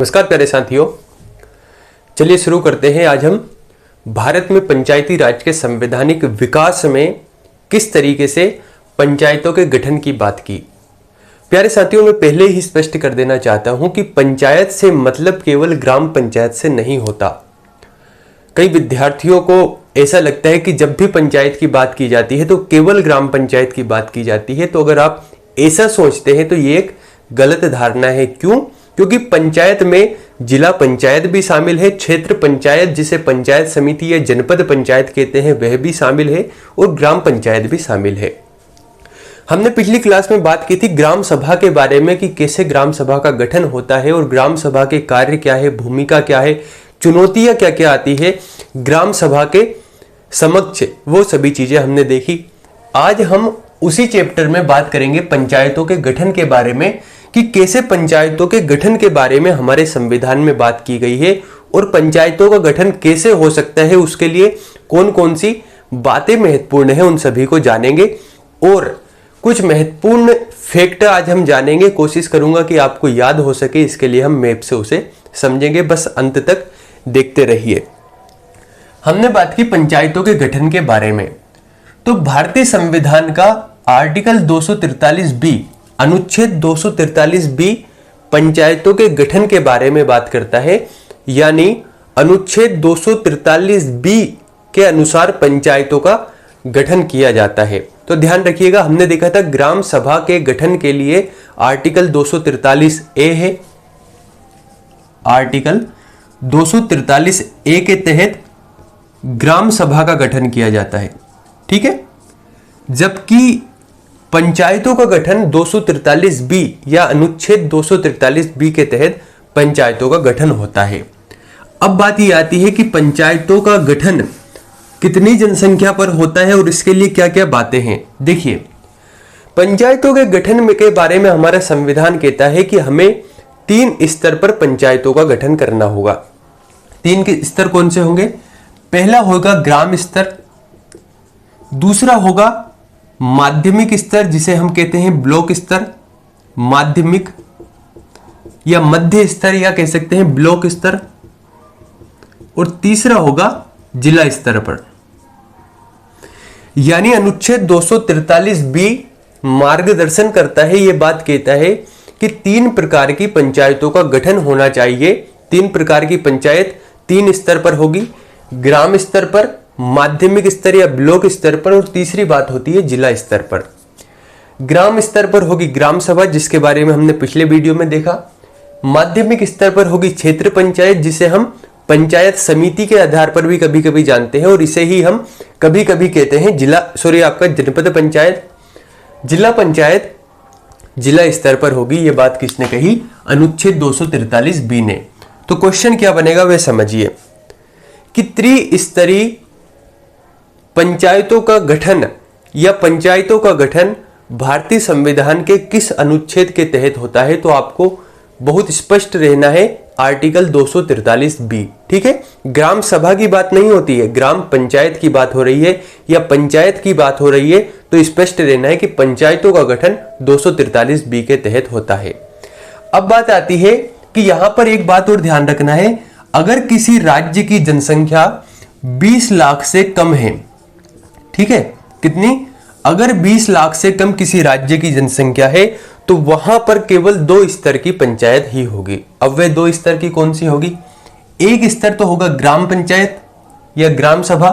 नमस्कार प्यारे साथियों, चलिए शुरू करते हैं। आज हम भारत में पंचायती राज के संवैधानिक विकास में किस तरीके से पंचायतों के गठन की बात की। प्यारे साथियों, मैं पहले ही स्पष्ट कर देना चाहता हूं कि पंचायत से मतलब केवल ग्राम पंचायत से नहीं होता। कई विद्यार्थियों को ऐसा लगता है कि जब भी पंचायत की बात की जाती है तो केवल ग्राम पंचायत की बात की जाती है। तो अगर आप ऐसा सोचते हैं तो ये एक गलत धारणा है। क्यों? क्योंकि पंचायत में जिला पंचायत भी शामिल है, क्षेत्र पंचायत जिसे पंचायत समिति या जनपद पंचायत कहते हैं वह भी शामिल है, और ग्राम पंचायत भी शामिल है। हमने पिछली क्लास में बात की थी ग्राम सभा के बारे में कि कैसे ग्राम सभा का गठन होता है और ग्राम सभा के कार्य क्या है, भूमिका क्या है, चुनौतियां क्या क्या आती है ग्राम सभा के समक्ष, वो सभी चीजें हमने देखी। आज हम उसी चैप्टर में बात करेंगे पंचायतों के गठन के बारे में कि कैसे पंचायतों के गठन के बारे में हमारे संविधान में बात की गई है और पंचायतों का गठन कैसे हो सकता है, उसके लिए कौन कौन सी बातें महत्वपूर्ण है, उन सभी को जानेंगे। और कुछ महत्वपूर्ण फैक्ट आज हम जानेंगे। कोशिश करूंगा कि आपको याद हो सके, इसके लिए हम मैप से उसे समझेंगे। बस अंत तक देखते रहिए। हमने बात की पंचायतों के गठन के बारे में। तो भारतीय संविधान का आर्टिकल 243 बी, अनुच्छेद 243 बी पंचायतों के गठन के बारे में बात करता है। यानी अनुच्छेद 243 बी के अनुसार पंचायतों का गठन किया जाता है। तो ध्यान रखिएगा, हमने देखा था ग्राम सभा के गठन के लिए आर्टिकल 243 ए है। आर्टिकल 243 ए के तहत ग्राम सभा का गठन किया जाता है, ठीक है। जबकि पंचायतों का गठन 243 बी या अनुच्छेद 243 बी के तहत पंचायतों का गठन होता है। अब बात यह आती है कि पंचायतों का गठन कितनी जनसंख्या पर होता है और इसके लिए क्या क्या बातें हैं। देखिए, पंचायतों के गठन के बारे में हमारा संविधान कहता है कि हमें 3 स्तर पर पंचायतों का गठन करना होगा। 3 के स्तर कौन से होंगे? पहला होगा ग्राम स्तर, दूसरा होगा माध्यमिक स्तर जिसे हम कहते हैं ब्लॉक स्तर, माध्यमिक या मध्य स्तर या कह सकते हैं ब्लॉक स्तर, और तीसरा होगा जिला स्तर पर। यानी अनुच्छेद 243 बी मार्गदर्शन करता है, यह बात कहता है कि 3 प्रकार की पंचायतों का गठन होना चाहिए। 3 प्रकार की पंचायत 3 स्तर पर होगी, ग्राम स्तर पर, माध्यमिक स्तर या ब्लॉक स्तर पर, और तीसरी बात होती है जिला स्तर पर। ग्राम स्तर पर होगी ग्राम सभा, जिसके बारे में हमने पिछले वीडियो में देखा। माध्यमिक स्तर पर होगी क्षेत्र पंचायत, जिसे हम पंचायत समिति के आधार पर भी कभी कभी जानते हैं, और इसे ही हम कभी कभी कहते हैं जनपद पंचायत। जिला पंचायत जिला स्तर पर होगी। यह बात किसने कही? अनुच्छेद 243 बी ने। तो क्वेश्चन क्या बनेगा वह समझिए कि त्रिस्तरीय पंचायतों का गठन या पंचायतों का गठन भारतीय संविधान के किस अनुच्छेद के तहत होता है। तो आपको बहुत स्पष्ट रहना है, आर्टिकल 243 बी, ठीक है। ग्राम सभा की बात नहीं होती है, ग्राम पंचायत की बात हो रही है या पंचायत की बात हो रही है। तो स्पष्ट रहना है कि पंचायतों का गठन 243 बी के तहत होता है। अब बात आती है कि यहां पर एक बात और ध्यान रखना है, अगर किसी राज्य की जनसंख्या 20 लाख से कम है, ठीक है, कितनी? अगर 20 लाख से कम किसी राज्य की जनसंख्या है तो वहां पर केवल 2 स्तर की पंचायत ही होगी। अब वे 2 स्तर की कौन सी होगी? एक स्तर तो होगा ग्राम पंचायत या ग्राम सभा,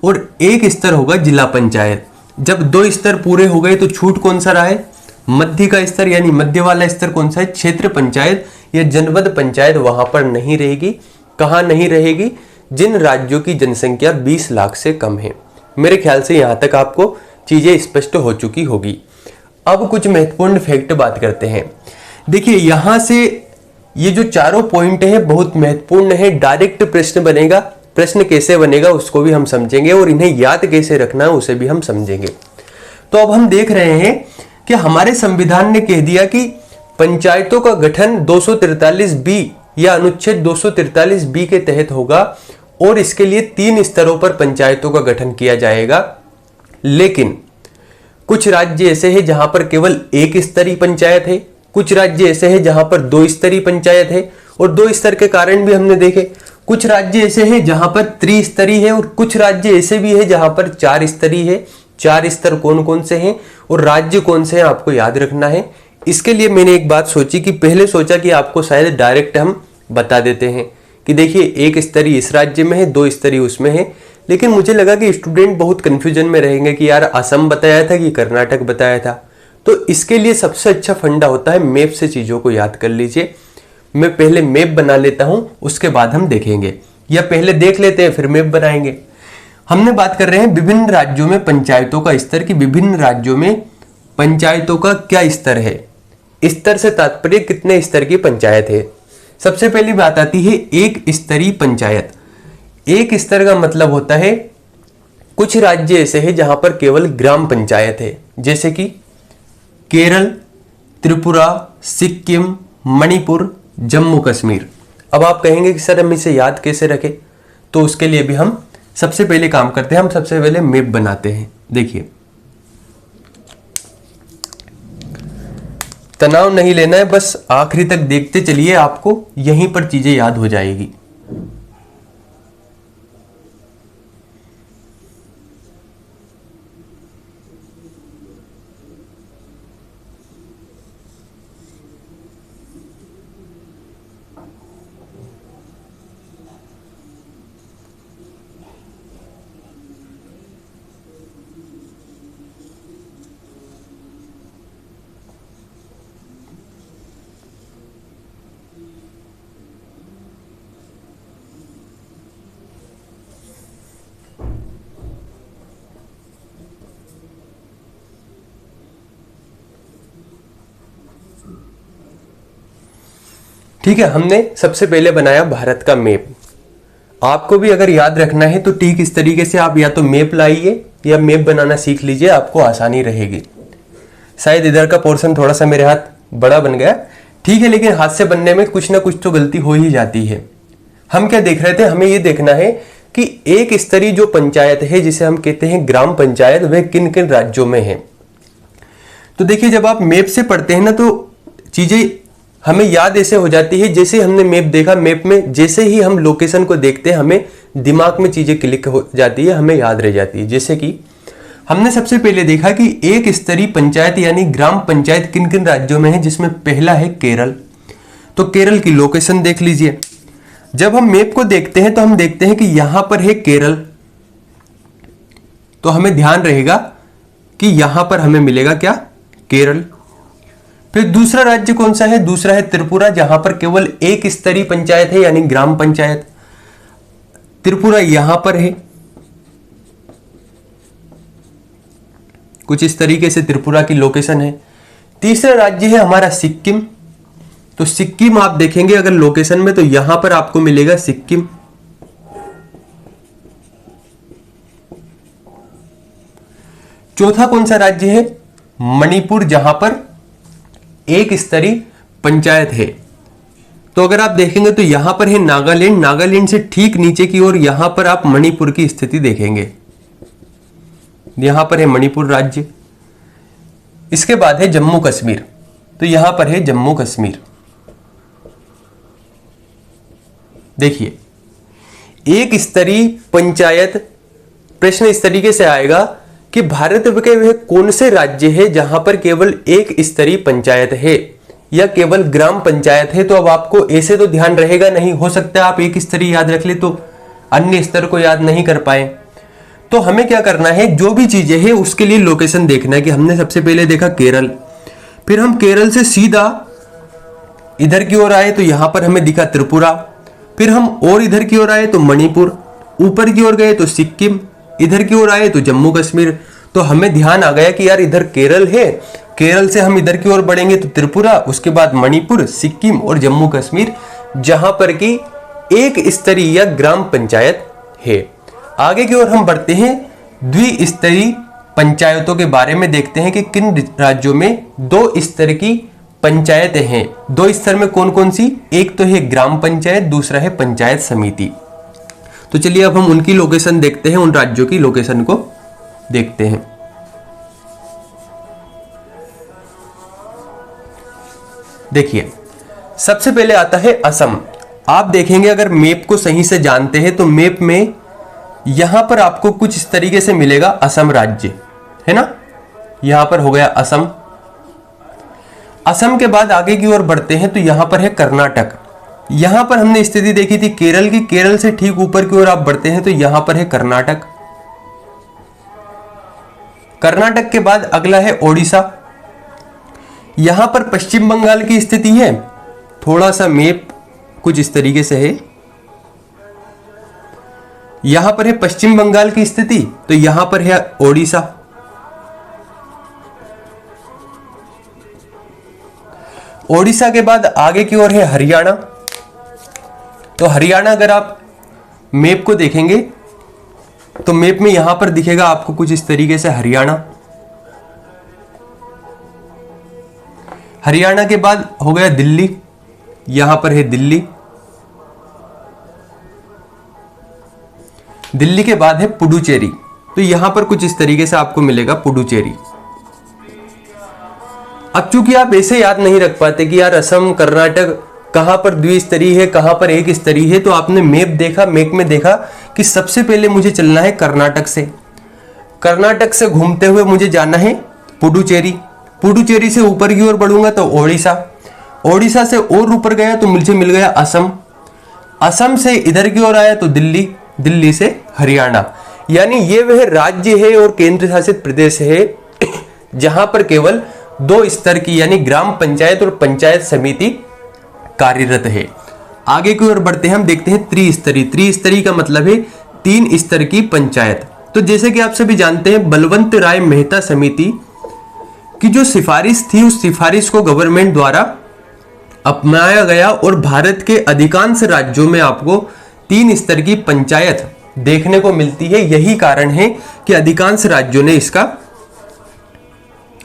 और एक स्तर होगा जिला पंचायत। जब 2 स्तर पूरे हो गए तो छूट कौन सा रहा है? मध्य का स्तर, यानी मध्य वाला स्तर कौन सा है? क्षेत्र पंचायत या जनपद पंचायत वहां पर नहीं रहेगी। कहां नहीं रहेगी? जिन राज्यों की जनसंख्या 20 लाख से कम है। मेरे ख्याल से यहां तक आपको चीजें स्पष्ट हो चुकी होगी। अब कुछ महत्वपूर्ण फैक्ट बात करते हैं। देखिए, यहां से ये जो चारों पॉइंट हैं बहुत महत्वपूर्ण है। डायरेक्ट प्रश्न बनेगा, प्रश्न कैसे बनेगा उसको भी हम समझेंगे, और इन्हें याद कैसे रखना है उसे भी हम समझेंगे। तो अब हम देख रहे हैं कि हमारे संविधान ने कह दिया कि पंचायतों का गठन 243 बी या अनुच्छेद 243 बी के तहत होगा, और इसके लिए 3 स्तरों पर पंचायतों का गठन किया जाएगा। लेकिन कुछ राज्य ऐसे हैं जहां पर केवल 1 स्तरीय पंचायत है, कुछ राज्य ऐसे हैं जहां पर 2 स्तरीय पंचायत है, और दो स्तर के कारण भी हमने देखे। कुछ राज्य ऐसे हैं जहां पर त्रिस्तरीय है और कुछ राज्य ऐसे भी है जहां पर चार स्तरीय है। चार स्तर कौन कौन से हैं और राज्य कौन से हैं आपको याद रखना है। इसके लिए मैंने एक बात सोची कि पहले सोचा कि आपको शायद डायरेक्ट हम बता देते हैं कि देखिए एक स्तरीय इस राज्य में है, दो स्तरीय उसमें है, लेकिन मुझे लगा कि स्टूडेंट बहुत कंफ्यूजन में रहेंगे कि यार असम बताया था कि कर्नाटक बताया था। तो इसके लिए सबसे अच्छा फंडा होता है मैप से चीजों को याद कर लीजिए। मैं पहले मैप बना लेता हूं, उसके बाद हम देखेंगे, या पहले देख लेते हैं फिर मैप बनाएंगे। हमने बात कर रहे हैं विभिन्न राज्यों में पंचायतों का स्तर, कि विभिन्न राज्यों में पंचायतों का क्या स्तर है। स्तर से तात्पर्य कितने स्तर की पंचायत है। सबसे पहली बात आती है एक स्तरीय पंचायत। एक स्तर का मतलब होता है कुछ राज्य ऐसे हैं जहां पर केवल ग्राम पंचायत है, जैसे कि केरल, त्रिपुरा, सिक्किम, मणिपुर, जम्मू कश्मीर। अब आप कहेंगे कि सर हम इसे याद कैसे रखें, तो उसके लिए भी हम सबसे पहले काम करते हैं, हम सबसे पहले मैप बनाते हैं। देखिए तनाव नहीं लेना है, बस आखिरी तक देखते चलिए, आपको यहीं पर चीजें याद हो जाएगी। ठीक है, हमने सबसे पहले बनाया भारत का मैप। आपको भी अगर याद रखना है तो ठीक इस तरीके से आप या तो मैप लाइए या मैप बनाना सीख लीजिए, आपको आसानी रहेगी। शायद इधर का पोर्शन थोड़ा सा मेरे हाथ बड़ा बन गया, ठीक है, लेकिन हाथ से बनने में कुछ ना कुछ तो गलती हो ही जाती है। हम क्या देख रहे थे, हमें ये देखना है कि एक स्तरीय जो पंचायत है जिसे हम कहते हैं ग्राम पंचायत, वह किन किन राज्यों में है। तो देखिए जब आप मैप से पढ़ते हैं ना तो चीजें हमें याद ऐसे हो जाती है, जैसे हमने मैप देखा, मैप में जैसे ही हम लोकेशन को देखते हैं हमें दिमाग में चीजें क्लिक हो जाती है, हमें याद रह जाती है। जैसे कि हमने सबसे पहले देखा कि एक स्तरीय पंचायत यानी ग्राम पंचायत किन किन राज्यों में है, जिसमें पहला है केरल। तो केरल की लोकेशन देख लीजिए। जब हम मैप को देखते हैं तो हम देखते हैं कि यहां पर है केरल, तो हमें ध्यान रहेगा कि यहां पर हमें मिलेगा क्या, केरल। फिर दूसरा राज्य कौन सा है, दूसरा है त्रिपुरा, जहां पर केवल एक स्तरीय पंचायत है यानी ग्राम पंचायत। त्रिपुरा यहां पर है, कुछ इस तरीके से त्रिपुरा की लोकेशन है। तीसरा राज्य है हमारा सिक्किम। तो सिक्किम आप देखेंगे अगर लोकेशन में तो यहां पर आपको मिलेगा सिक्किम। चौथा कौन सा राज्य है, मणिपुर, जहां पर एक स्तरीय पंचायत है। तो अगर आप देखेंगे तो यहां पर है नागालैंड, नागालैंड से ठीक नीचे की ओर यहां पर आप मणिपुर की स्थिति देखेंगे, यहां पर है मणिपुर राज्य। इसके बाद है जम्मू कश्मीर, तो यहां पर है जम्मू कश्मीर। देखिए एक स्तरीय पंचायत, प्रश्न इस तरीके से आएगा कि भारत के वह कौन से राज्य है जहां पर केवल एक स्तरीय पंचायत है या केवल ग्राम पंचायत है। तो अब आपको ऐसे तो ध्यान रहेगा नहीं, हो सकता है आप एक स्तरीय याद रख ले तो अन्य स्तर को याद नहीं कर पाए। तो हमें क्या करना है, जो भी चीजें हैं उसके लिए लोकेशन देखना है कि हमने सबसे पहले देखा केरल, फिर हम केरल से सीधा इधर की ओर आए तो यहां पर हमें दिखा त्रिपुरा, फिर हम और इधर की ओर आए तो मणिपुर, ऊपर की ओर गए तो सिक्किम, इधर की ओर आए तो जम्मू कश्मीर। तो हमें ध्यान आ गया कि यार इधर केरल है, केरल से हम इधर की ओर बढ़ेंगे तो त्रिपुरा, उसके बाद मणिपुर, सिक्किम और जम्मू कश्मीर, जहां पर की एक स्तरीय या ग्राम पंचायत है। आगे की ओर हम बढ़ते हैं, द्विस्तरीय पंचायतों के बारे में देखते हैं कि किन राज्यों में दो स्तर की पंचायतें हैं। दो स्तर में कौन कौन सी, एक तो है ग्राम पंचायत, दूसरा है पंचायत समिति। तो चलिए अब हम उनकी लोकेशन देखते हैं, उन राज्यों की लोकेशन को देखते हैं। देखिए सबसे पहले आता है असम। आप देखेंगे अगर मैप को सही से जानते हैं तो मैप में यहां पर आपको कुछ इस तरीके से मिलेगा, असम राज्य है ना, यहां पर हो गया असम। असम के बाद आगे की ओर बढ़ते हैं तो यहां पर है कर्नाटक। यहां पर हमने स्थिति देखी थी केरल की, केरल से ठीक ऊपर की ओर आप बढ़ते हैं तो यहां पर है कर्नाटक। कर्नाटक के बाद अगला है ओडिशा। यहां पर पश्चिम बंगाल की स्थिति है, थोड़ा सा मैप कुछ इस तरीके से है, यहां पर है पश्चिम बंगाल की स्थिति तो यहां पर है ओडिशा। ओडिशा के बाद आगे की ओर है हरियाणा। तो हरियाणा अगर आप मैप को देखेंगे तो मैप में यहां पर दिखेगा आपको कुछ इस तरीके से हरियाणा। हरियाणा के बाद हो गया दिल्ली, यहां पर है दिल्ली। दिल्ली के बाद है पुडुचेरी, तो यहां पर कुछ इस तरीके से आपको मिलेगा पुडुचेरी। अब चूंकि आप ऐसे याद नहीं रख पाते कि यार असम कर्नाटक कहां पर द्विस्तरीय है कहां पर एक स्तरीय है, तो आपने मैप देखा, मैप में देखा कि सबसे पहले मुझे चलना है कर्नाटक से, कर्नाटक से घूमते हुए मुझे जाना है पुडुचेरी, पुडुचेरी से ऊपर की ओर बढ़ूंगा तो ओडिशा, ओडिशा से और ऊपर गया तो मुझे मिल गया असम, असम से इधर की ओर आया तो दिल्ली, दिल्ली से हरियाणा। यानी ये वह राज्य है और केंद्र शासित प्रदेश है जहां पर केवल 2 स्तर की यानी ग्राम पंचायत और पंचायत समिति कार्यरत है। आगे की ओर बढ़ते हैं, हम देखते हैं त्रिस्तरीय। त्रिस्तरीय का मतलब है 3 स्तर की पंचायत। तो जैसे कि आप सभी जानते हैं बलवंत राय मेहता समिति की जो सिफारिश थी उस सिफारिश को गवर्नमेंट द्वारा अपनाया गया और भारत के अधिकांश राज्यों में आपको 3 स्तर की पंचायत देखने को मिलती है। यही कारण है कि अधिकांश राज्यों ने इसका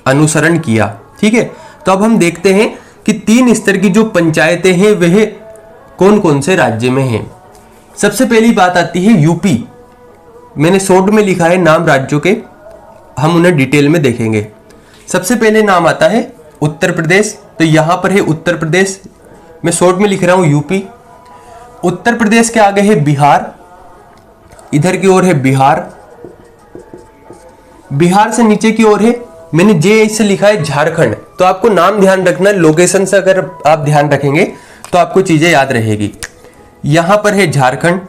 अनुसरण किया। ठीक है, तो अब हम देखते हैं कि 3 स्तर की जो पंचायतें हैं वह कौन कौन से राज्य में हैं। सबसे पहली बात आती है यूपी। मैंने शॉर्ट में लिखा है नाम राज्यों के, हम उन्हें डिटेल में देखेंगे। सबसे पहले नाम आता है उत्तर प्रदेश, तो यहां पर है उत्तर प्रदेश, मैं शॉर्ट में लिख रहा हूं यूपी। उत्तर प्रदेश के आगे है बिहार, इधर की ओर है बिहार, बिहार से नीचे की ओर है, मैंने जे से लिखा है झारखंड। तो आपको नाम ध्यान रखना, लोकेशन से अगर आप ध्यान रखेंगे तो आपको चीजें याद रहेगी। यहां पर है झारखंड,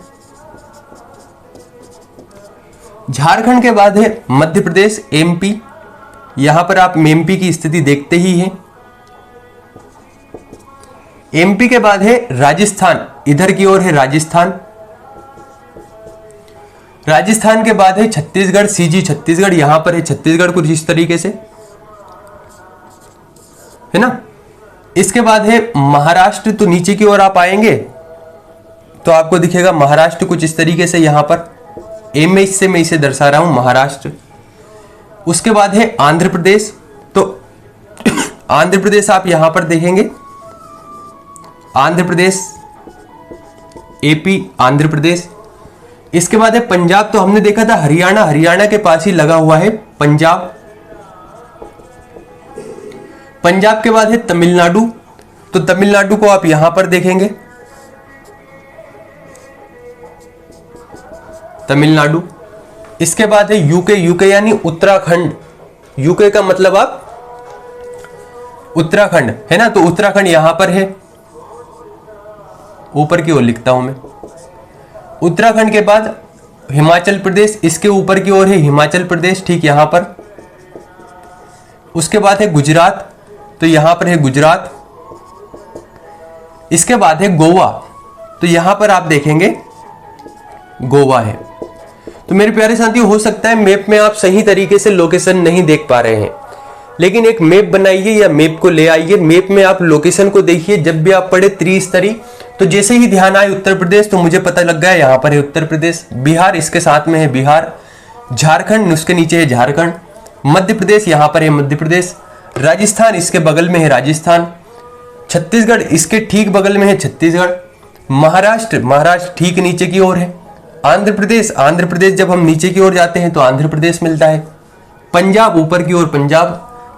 झारखंड के बाद है मध्य प्रदेश एमपी, यहां पर आप एमपी की स्थिति देखते ही हैं। एमपी के बाद है राजस्थान, इधर की ओर है राजस्थान, राजस्थान के बाद है छत्तीसगढ़, सीजी छत्तीसगढ़, यहां पर है छत्तीसगढ़ कुछ इस तरीके से है ना। इसके बाद है महाराष्ट्र, तो नीचे की ओर आप आएंगे तो आपको दिखेगा महाराष्ट्र कुछ इस तरीके से, यहां पर एम से मैं इसे दर्शा रहा हूं महाराष्ट्र। उसके बाद है आंध्र प्रदेश, तो आंध्र प्रदेश आप यहां पर देखेंगे, आंध्र प्रदेश एपी आंध्र प्रदेश। इसके बाद है पंजाब, तो हमने देखा था हरियाणा, हरियाणा के पास ही लगा हुआ है पंजाब। पंजाब के बाद है तमिलनाडु, तो तमिलनाडु को आप यहां पर देखेंगे, तमिलनाडु। इसके बाद है यूके, यूके यानी उत्तराखंड, यूके का मतलब आप उत्तराखंड है ना, तो उत्तराखंड यहां पर है, ऊपर की ओर लिखता हूं मैं। उत्तराखंड के बाद हिमाचल प्रदेश, इसके ऊपर की ओर है हिमाचल प्रदेश, ठीक यहां पर। उसके बाद है गुजरात, तो यहां पर है गुजरात। इसके बाद है गोवा, तो यहां पर आप देखेंगे गोवा है। तो मेरे प्यारे साथियों, हो सकता है मैप में आप सही तरीके से लोकेशन नहीं देख पा रहे हैं, लेकिन एक मैप बनाइए या मैप को ले आइए, मैप में आप लोकेशन को देखिए। जब भी आप पढ़े त्रिस्तरीय, तो जैसे ही ध्यान आए उत्तर प्रदेश, तो मुझे पता लग गया यहां पर है उत्तर प्रदेश। बिहार इसके साथ में है बिहार, झारखंड उसके नीचे है झारखंड, मध्य प्रदेश यहां पर है मध्य प्रदेश, राजस्थान इसके बगल में है राजस्थान, छत्तीसगढ़ इसके ठीक बगल में है छत्तीसगढ़, महाराष्ट्र, महाराष्ट्र ठीक नीचे की ओर है, आंध्र प्रदेश, आंध्र प्रदेश जब हम नीचे की ओर जाते हैं तो आंध्र प्रदेश मिलता है, पंजाब ऊपर की ओर पंजाब,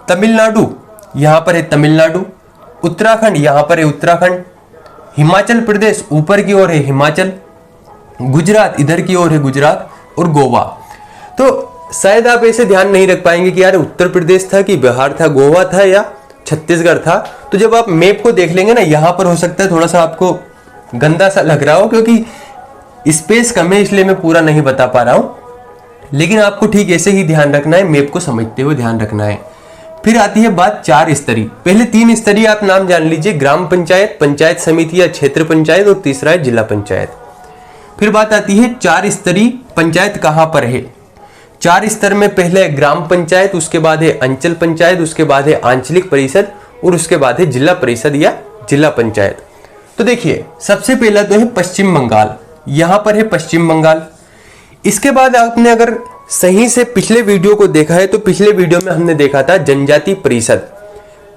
तमिलनाडु यहां पर है तमिलनाडु, उत्तराखंड यहाँ पर है उत्तराखंड, हिमाचल प्रदेश ऊपर की ओर है हिमाचल, गुजरात इधर की ओर है गुजरात, और गोवा। तो शायद आप ऐसे ध्यान नहीं रख पाएंगे कि यार उत्तर प्रदेश था कि बिहार था, गोवा था या छत्तीसगढ़ था। तो जब आप मैप को देख लेंगे ना, यहाँ पर हो सकता है थोड़ा सा आपको गंदा सा लग रहा हो क्योंकि स्पेस कम है, इसलिए मैं पूरा नहीं बता पा रहा हूँ। लेकिन आपको ठीक ऐसे ही ध्यान रखना है, मैप को समझते हुए ध्यान रखना है। फिर आती है बात 4 स्तरीय। पहले 3 स्तरीय आप नाम जान लीजिए, ग्राम पंचायत, पंचायत समिति या क्षेत्र पंचायत, और तीसरा है जिला पंचायत। फिर बात आती है 4 स्तरीय पंचायत कहाँ पर है। 4 स्तर में पहले है ग्राम पंचायत, उसके बाद है अंचल पंचायत, उसके बाद है आंचलिक परिषद, और उसके बाद है जिला परिषद या जिला पंचायत। तो देखिए सबसे पहला तो है पश्चिम बंगाल, यहां पर है पश्चिम बंगाल। इसके बाद आपने अगर सही से पिछले वीडियो को देखा है तो पिछले वीडियो में हमने देखा था जनजाति परिषद।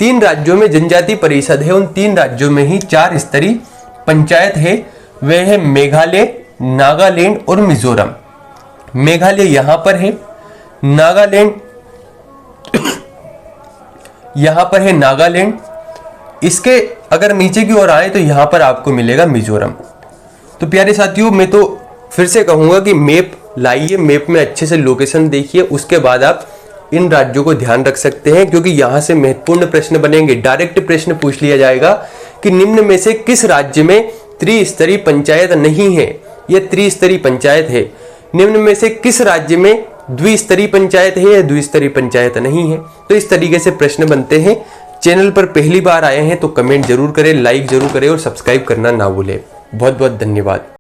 3 राज्यों में जनजाति परिषद है, उन 3 राज्यों में ही 4 स्तरीय पंचायत है। वे है मेघालय, नागालैंड और मिजोरम। मेघालय यहां पर है, नागालैंड यहां पर है नागालैंड। इसके अगर नीचे की ओर आए तो यहां पर आपको मिलेगा मिजोरम। तो प्यारे साथियों, मैं तो फिर से कहूंगा कि मैप लाइए, मैप में अच्छे से लोकेशन देखिए, उसके बाद आप इन राज्यों को ध्यान रख सकते हैं, क्योंकि यहां से महत्वपूर्ण प्रश्न बनेंगे। डायरेक्ट प्रश्न पूछ लिया जाएगा कि निम्न में से किस राज्य में त्रिस्तरीय पंचायत नहीं है, यह त्रिस्तरीय पंचायत है। निम्न में से किस राज्य में द्विस्तरीय पंचायत है या द्विस्तरीय पंचायत नहीं है। तो इस तरीके से प्रश्न बनते हैं। चैनल पर पहली बार आए हैं तो कमेंट जरूर करें, लाइक जरूर करें और सब्सक्राइब करना ना भूलें। बहुत बहुत धन्यवाद।